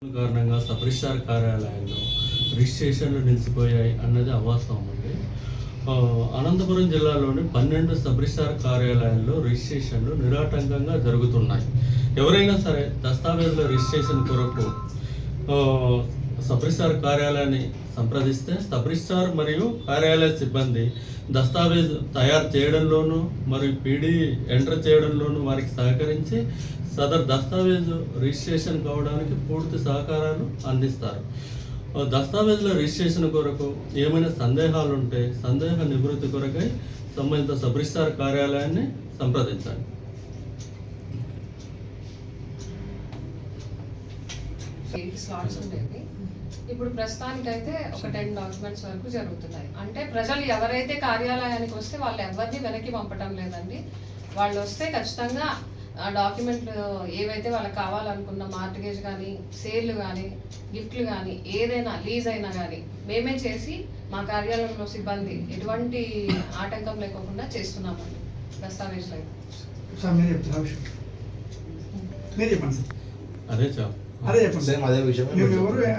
కారణంగా sub registrar కార్యాలయాల్లో రిజిస్ట్రేషన్లు నిలిచిపోయాయి అన్నది అవాస్తవం అండి. అనంతపురం జిల్లాలోని 12 సబ్ రిజిస్ట్రార్ కార్యాలయాల్లో రిజిస్ట్రేషన్లు నిరాటంకంగా జరుగుతున్నాయి. ఎవరైనా సరే దస్తావేజుల రిజిస్ట్రేషన్ కొరకు సబ్ రిజిస్ట్రార్ కార్యాలయాన్ని సంప్రదిస్తే సబ్ రిజిస్ట్రార్ మరియు కార్యాలయ సిబ్బంది దస్తావేజు తయారు చేయడంలోనూ మరియు పీడీ ఎంటర్ చేయడంలోనూ వారికి సహకరించి సదర్ దస్తావేజు రిజిస్ట్రేషన్ కావడానికి పూర్తి సహకారాలు అందిస్తారు. దస్తావేజుల రిజిస్ట్రేషన్ కొరకు ఏమైనా సందేహాలు ఉంటే సందేహ నివృత్తి కొరకై సంబంధిత సబ్ రిజిస్ట్రార్ కార్యాలయాన్ని సంప్రదించండి. స్లాట్స్ ఉండేవి. ఇప్పుడు ప్రస్తుతానికైతే ఒక 10 డాక్యుమెంట్స్ వరకు జరుగుతున్నాయి. అంటే ప్రజలు ఎవరైతే కార్యాలయానికి వస్తే వాళ్ళు ఎవరిని వెనక్కి పంపటం లేదండి. వాళ్ళు వస్తే ఖచ్చితంగా ఆ డాక్యుమెంట్లు ఏవైతే వాళ్ళకి కావాలనుకున్న మార్టిగేజ్ కానీ, సేల్లు కానీ, గిఫ్ట్లు కానీ, ఏదైనా లీజ్ అయినా కానీ మేమే చేసి మా కార్యాలయంలో సిబ్బంది ఎటువంటి ఆటంకం లేకుండా చేస్తున్నామండి. దస్తావేజులు అయితే అదే చెప్పండి. అదే విషయం.